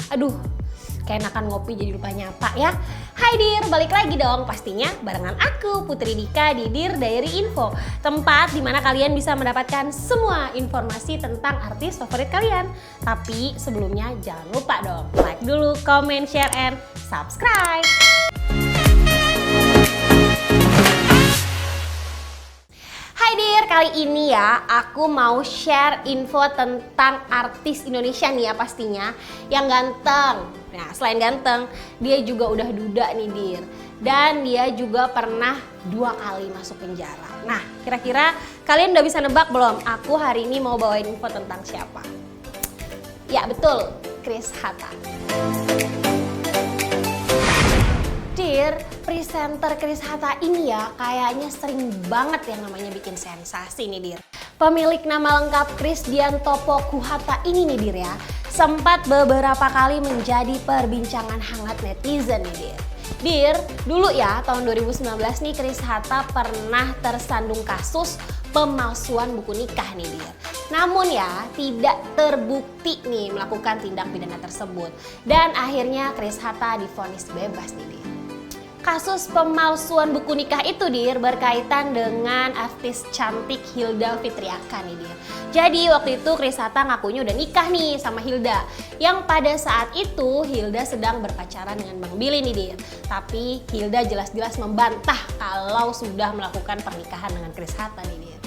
Aduh, keenakan ngopi jadi lupa nyapa ya. Hai Dir, balik lagi dong pastinya barengan aku Putri Dika di Dir Diary Info. Tempat dimana kalian bisa mendapatkan semua informasi tentang artis favorit kalian. Tapi sebelumnya jangan lupa dong like dulu, comment, share, and subscribe. Hai Dir, kali ini ya aku mau share info tentang artis Indonesia nih ya pastinya yang ganteng. Nah selain ganteng, dia juga udah duda nih Dir. Dan dia juga pernah 2 kali masuk penjara. Nah kira-kira kalian udah bisa nebak belum? Aku hari ini mau bawain info tentang siapa? Ya betul, Chris Hatta. Dir, presenter Chris Hatta ini ya kayaknya sering banget yang namanya bikin sensasi nih Dir. Pemilik nama lengkap Krisdianto Poku Hatta ini nih Dir ya, sempat beberapa kali menjadi perbincangan hangat netizen nih Dir. Dir, dulu ya tahun 2019 nih Chris Hatta pernah tersandung kasus pemalsuan buku nikah nih Dir. Namun ya tidak terbukti nih melakukan tindak pidana tersebut. Dan akhirnya Chris Hatta divonis bebas nih Dir. Kasus pemalsuan buku nikah itu Dir berkaitan dengan artis cantik Hilda Fitriaka nih Dir. Jadi waktu itu Chris Hatta ngakunya udah nikah nih sama Hilda. Yang pada saat itu Hilda sedang berpacaran dengan Bang Billy nih Dir. Tapi Hilda jelas-jelas membantah kalau sudah melakukan pernikahan dengan Chris Hatta nih Dir.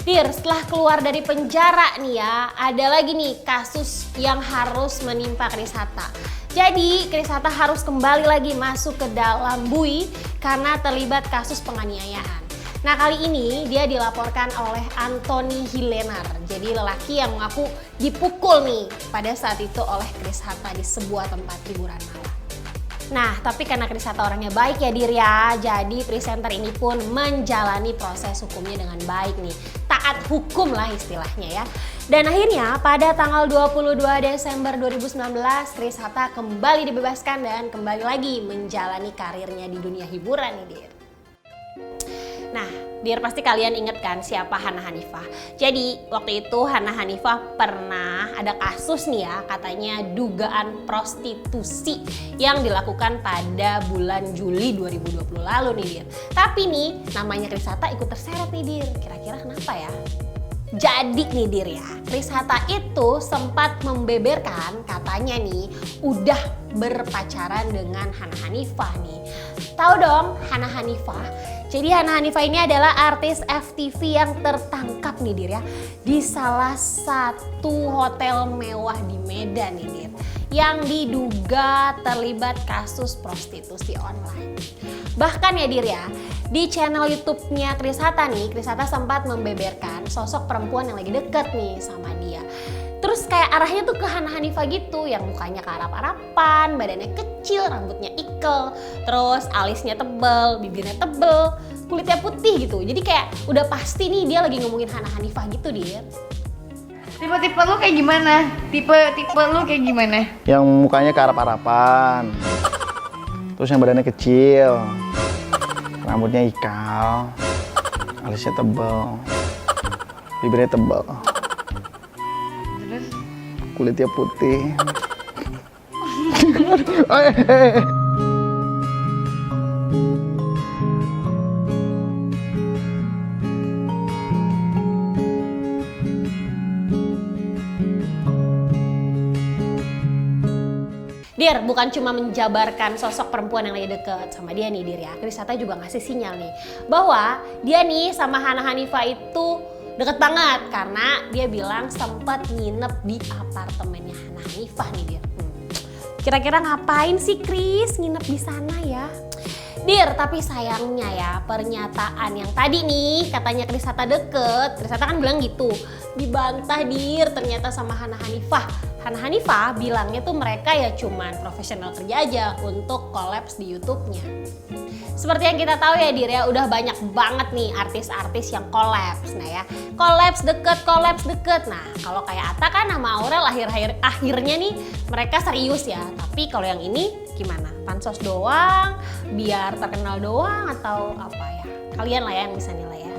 Dir, setelah keluar dari penjara nih ya, ada lagi nih kasus yang harus menimpa Chris Hatta. Jadi Chris Hatta harus kembali lagi masuk ke dalam bui karena terlibat kasus penganiayaan. Nah kali ini dia dilaporkan oleh Anthony Hilenar. Jadi lelaki yang mengaku dipukul nih pada saat itu oleh Chris Hatta di sebuah tempat hiburan malam. Nah tapi karena Chris Hatta orangnya baik ya Dir ya, jadi presenter ini pun menjalani proses hukumnya dengan baik nih. Taat hukum lah istilahnya ya. Dan akhirnya pada tanggal 22 Desember 2019 Chris Hatta kembali dibebaskan dan kembali lagi menjalani karirnya di dunia hiburan nih Dir. Nah Dir pasti kalian inget kan siapa Hana Hanifah. Jadi waktu itu Hana Hanifah pernah ada kasus nih ya, katanya dugaan prostitusi yang dilakukan pada bulan Juli 2020 lalu nih Dir. Tapi nih namanya Chris Hatta ikut terseret nih Dir. Kira-kira kenapa ya? Jadi nih Dir ya, Chris Hatta itu sempat membeberkan katanya nih udah berpacaran dengan Hana Hanifah nih. Tahu dong Hana Hanifah? Jadi Hana Hanifah ini adalah artis FTV yang tertangkap nih Dir ya di salah satu hotel mewah di Medan nih Dir, yang diduga terlibat kasus prostitusi online. Bahkan ya Dir ya, di channel YouTube-nya Chris Hatta nih, Chris Hatta sempat membeberkan sosok perempuan yang lagi deket nih sama dia. Terus kayak arahnya tuh ke Hana Hanifah gitu, yang mukanya kearap-arapan, badannya kecil, rambutnya ikel, terus alisnya tebel, bibirnya tebel, kulitnya putih gitu. Jadi kayak udah pasti nih dia lagi ngomongin Hana Hanifah gitu Dir. Tipe-tipe lu kayak gimana? Tipe lu kayak gimana? Yang mukanya kearap-arapan, terus yang badannya kecil, rambutnya ikal, alisnya tebal, bibirnya tebal, Terus? kulitnya putih. Dir, bukan cuma menjabarkan sosok perempuan yang lagi deket sama dia nih Dir ya, Chris Hatta juga ngasih sinyal nih bahwa dia nih sama Hana Hanifah itu deket banget karena dia bilang sempat nginep di apartemennya Hana Hanifah nih Dir. Kira-kira ngapain sih Chris nginep di sana ya? Dir, tapi sayangnya ya pernyataan yang tadi nih katanya Chris Hatta deket, Chris Hatta kan bilang gitu, dibantah Dir ternyata sama Hana Hanifah. Hana Hanifah bilangnya tuh mereka ya cuman profesional kerja aja untuk kolaps di YouTube-nya. Seperti yang kita tahu ya Dir ya, udah banyak banget nih artis-artis yang kolaps. Nah ya, kolaps deket. Nah kalau kayak Atta kan sama Aurel akhirnya nih mereka serius ya. Tapi kalau yang ini gimana? Pansos doang, biar terkenal doang atau apa ya? Kalian lah ya yang bisa nilai ya.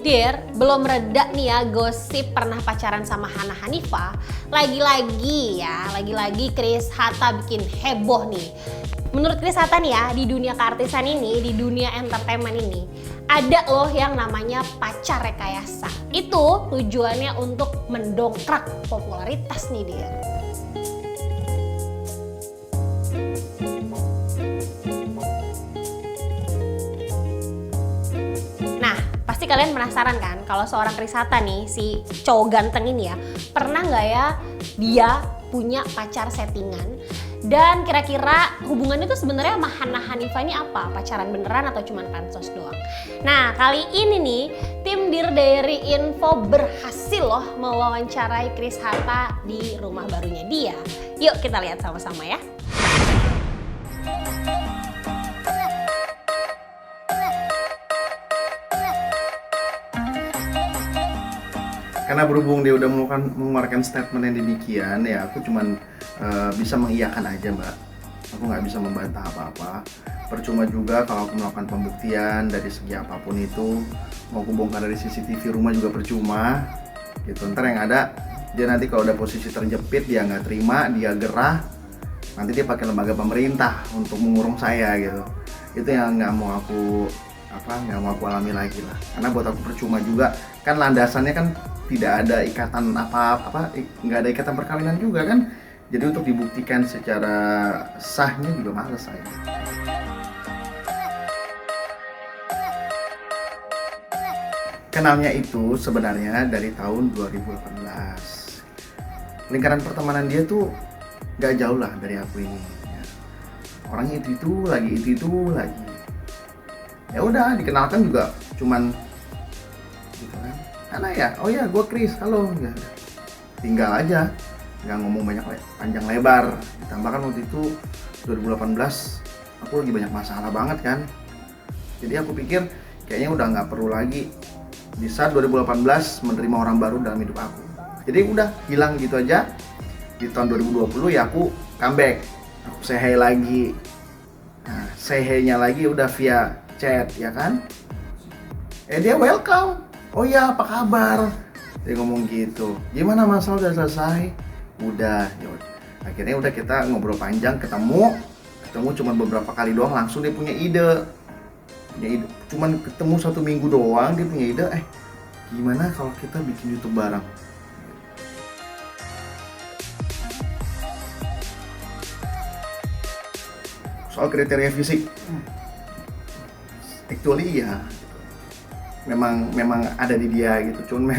Dir, belum reda nih ya gosip pernah pacaran sama Hana Hanifah. Lagi-lagi Chris Hatta bikin heboh nih. Menurut Chris Hatta nih ya, di dunia keartisan ini, di dunia entertainment ini, ada loh yang namanya pacar rekayasa. Itu tujuannya untuk mendongkrak popularitas nih dia. Nah, pasti kalian penasaran kan kalau seorang Chris Hatta nih, si cowok ganteng ini ya, pernah nggak ya dia punya pacar settingan? Dan kira-kira hubungannya tuh sebenarnya sama Hana Hanifah ini apa? Pacaran beneran atau cuma pansos doang? Nah, kali ini nih tim Dear Diary Info berhasil loh mewawancarai Chris Hatta di rumah barunya dia. Yuk kita lihat sama-sama ya. Karena berhubung dia udah mengeluarkan statement yang demikian, ya aku cuman bisa mengiyakan aja, Mbak. Aku nggak bisa membantah apa-apa. Percuma juga kalau aku melakukan pembuktian dari segi apapun itu. Mau aku bongkar dari CCTV rumah juga percuma. Gitu. Ntar yang ada dia nanti kalau udah posisi terjepit, dia nggak terima, dia gerah. Nanti dia pakai lembaga pemerintah untuk mengurung saya gitu. Itu yang nggak mau aku alami lagi lah. Karena buat aku percuma juga. Kan landasannya kan tidak ada ikatan nggak ada ikatan perkawinan juga kan. Jadi untuk dibuktikan secara sahnya juga males saya. Kenalnya itu sebenarnya dari tahun 2018. Lingkaran pertemanan dia tuh nggak jauh lah dari aku ini. Ya. Orangnya itu lagi. Ya udah dikenalkan juga cuman gitu kan. Karena ya, oh ya gue Chris, halo. Ya, tinggal aja. Nggak ngomong panjang lebar. Ditambah kan waktu itu 2018 aku lagi banyak masalah banget kan. Jadi aku pikir kayaknya udah nggak perlu lagi di saat 2018 menerima orang baru dalam hidup aku. Jadi udah hilang gitu aja. Di tahun 2020 ya aku comeback, aku say hi lagi. Nah, say hi-nya lagi udah via chat ya kan. Dia welcome. Oh ya, apa kabar? Dia ngomong gitu. Gimana masalah udah selesai? Udah, yaudah. Akhirnya udah kita ngobrol panjang, ketemu cuma beberapa kali doang, langsung dia punya ide. Cuman ketemu 1 minggu doang dia punya ide, gimana kalau kita bikin YouTube bareng? Soal kriteria fisik, actually ya memang ada di dia gitu. Cuman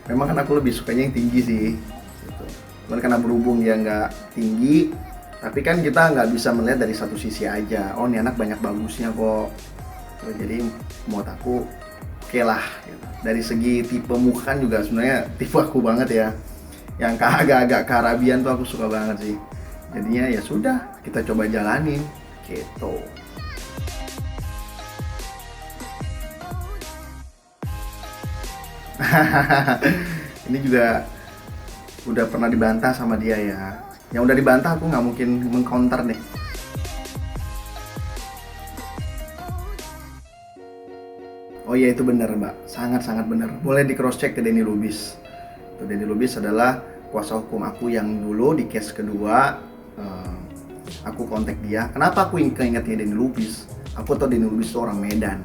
memang kan aku lebih sukanya yang tinggi sih gitu. Cuman karena berhubung dia nggak tinggi, tapi kan kita nggak bisa melihat dari satu sisi aja. Oh, ini anak banyak bagusnya kok. Jadi menurut aku oke lah gitu. Dari segi tipe muka kan juga sebenarnya tipe aku banget ya. Yang agak-agak Karabian tuh aku suka banget sih. Jadinya ya sudah, kita coba jalanin gitu. Ini juga udah pernah dibantah sama dia ya. Yang udah dibantah aku nggak mungkin mengcounter deh. Oh iya, itu benar Mbak, sangat-sangat benar. Boleh di cross check ke Denny Lubis. Denny Lubis adalah kuasa hukum aku yang dulu di case kedua. Aku kontak dia. Kenapa aku ingatnya Denny Lubis? Aku tahu Denny Lubis itu orang Medan,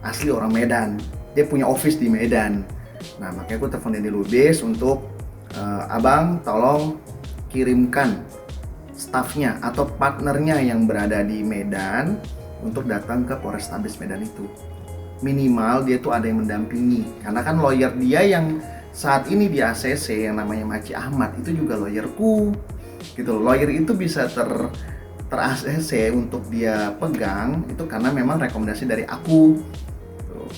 asli orang Medan. Dia punya office di Medan. Nah, makanya aku telepon Denny Lubis untuk abang tolong kirimkan staffnya atau partnernya yang berada di Medan untuk datang ke Polrestabes Medan itu. Minimal dia tuh ada yang mendampingi. Karena kan lawyer dia yang saat ini di ACC yang namanya Maci Ahmad itu juga lawyerku. Gitu. Lawyer itu bisa ter-ACC untuk dia pegang itu karena memang rekomendasi dari aku.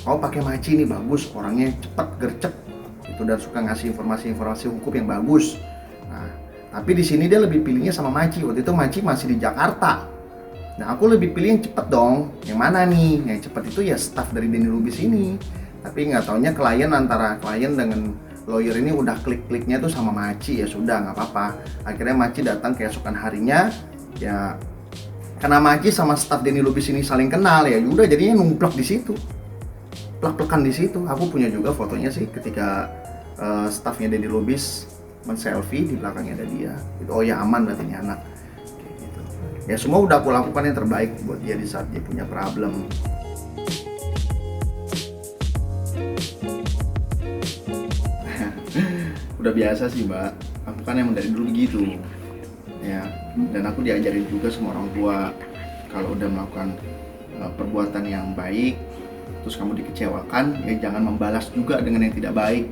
Kau pakai Maci nih bagus, orangnya cepet gercep itu dan suka ngasih informasi hukum yang bagus. Nah, tapi di sini dia lebih pilihnya sama Maci. Waktu itu Maci masih di Jakarta. Nah, aku lebih pilih yang cepet dong. Yang mana nih? Yang cepet itu ya staff dari Denny Lubis ini. Tapi nggak taunya antara klien dengan lawyer ini udah klik-kliknya tuh sama Maci, ya sudah nggak apa-apa. Akhirnya Maci datang keesokan harinya, ya karena Maci sama staff Denny Lubis ini saling kenal ya udah jadinya numplak di situ. plek-plekan di situ. Aku punya juga fotonya sih ketika staffnya Deddy Lubis men-selfie, di belakangnya ada dia. Itu oh ya aman berarti ini anak. Kayak gitu. Ya semua udah aku lakukan yang terbaik buat dia di saat dia punya problem. Udah biasa sih Mbak, aku kan emang dari dulu begitu ya, dan aku diajarin juga sama orang tua kalau udah melakukan perbuatan yang baik terus kamu dikecewakan ya jangan membalas juga dengan yang tidak baik.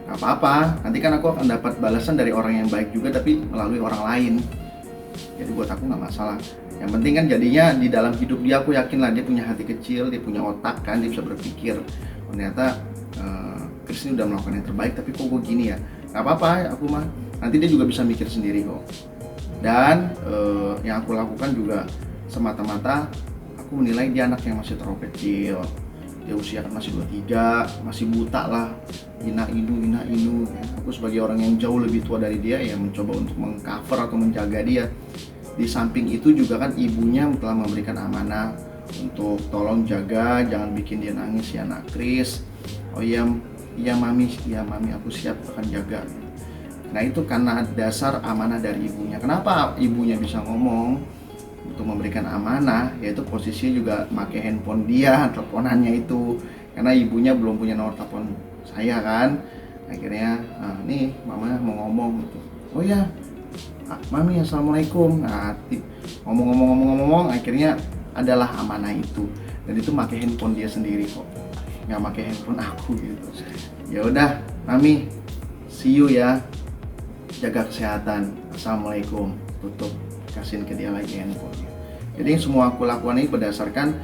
Gak apa-apa, nanti kan aku akan dapat balasan dari orang yang baik juga tapi melalui orang lain, jadi buat aku nggak masalah. Yang penting kan jadinya di dalam hidup dia aku yakin lah dia punya hati kecil, dia punya otak kan, dia bisa berpikir ternyata Chris ini udah melakukan yang terbaik tapi kok gue gini ya. Gak apa-apa aku mah, nanti dia juga bisa mikir sendiri kok. Dan yang aku lakukan juga semata-mata aku menilai dia anak yang masih terlalu kecil, dia usia kan masih 23, masih buta lah, ina inu ya. Aku sebagai orang yang jauh lebih tua dari dia ya mencoba untuk mengcover atau menjaga dia. Di samping itu juga kan ibunya telah memberikan amanah untuk tolong jaga, jangan bikin dia nangis ya nak Chris. Oh iya mami aku siap akan jaga. Nah itu karena dasar amanah dari ibunya. Kenapa ibunya bisa ngomong untuk memberikan amanah? Yaitu posisinya juga pakai handphone dia, teleponannya itu. Karena ibunya belum punya nomor telepon saya kan. Akhirnya nih mama mau ngomong gitu. Oh ya mami assalamualaikum. Nah ngomong akhirnya adalah amanah itu. Dan itu pakai handphone dia sendiri kok, nggak pakai handphone aku gitu. Ya udah mami, see you ya, jaga kesehatan, assalamualaikum, tutup, kasihin ke dia lagi handphonenya. Jadi semua aku lakukan ini berdasarkan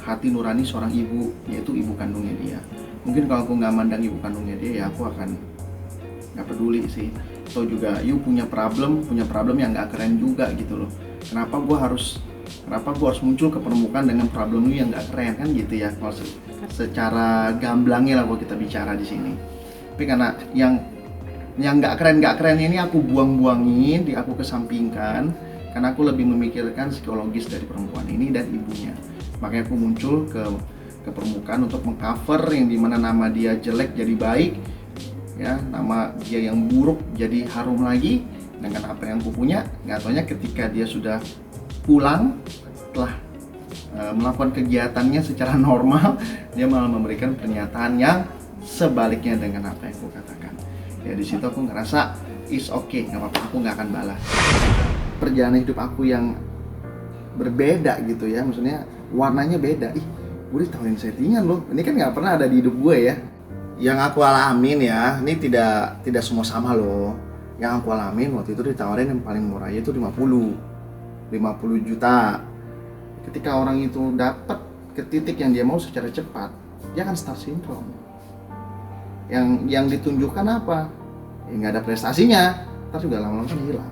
hati nurani seorang ibu, yaitu ibu kandungnya dia. Mungkin kalau aku nggak mandang ibu kandungnya dia ya aku akan nggak peduli sih. Atau juga you punya problem yang nggak keren juga gitu loh. Kenapa gue harus muncul ke permukaan dengan problem lu yang nggak keren kan gitu ya, kalau secara gamblangnya lah kalau kita bicara di sini. Tapi karena yang nggak keren ini aku buangin, aku kesampingkan karena aku lebih memikirkan psikologis dari perempuan ini dan ibunya. Makanya aku muncul ke permukaan untuk mengcover yang dimana nama dia jelek jadi baik ya, nama dia yang buruk jadi harum lagi dengan apa yang aku punya. Nggak taunya ketika dia sudah pulang telah melakukan kegiatannya secara normal, dia malah memberikan pernyataan yang sebaliknya dengan apa yang aku katakan. Ya di situ aku ngerasa is okay, nggak apa-apa, aku nggak akan balas. Perjalanan hidup aku yang berbeda gitu ya, maksudnya warnanya beda. Ih, gue ditawarin settingan loh, ini kan nggak pernah ada di hidup gue ya. Yang aku alamin ya, ini tidak semua sama loh. Yang aku alamin waktu itu ditawarin yang paling murah itu 50 juta. Ketika orang itu dapat ke titik yang dia mau secara cepat, dia akan star syndrome. Yang ditunjukkan apa? Ya nggak ada prestasinya, ntar juga lama-lama kan hilang.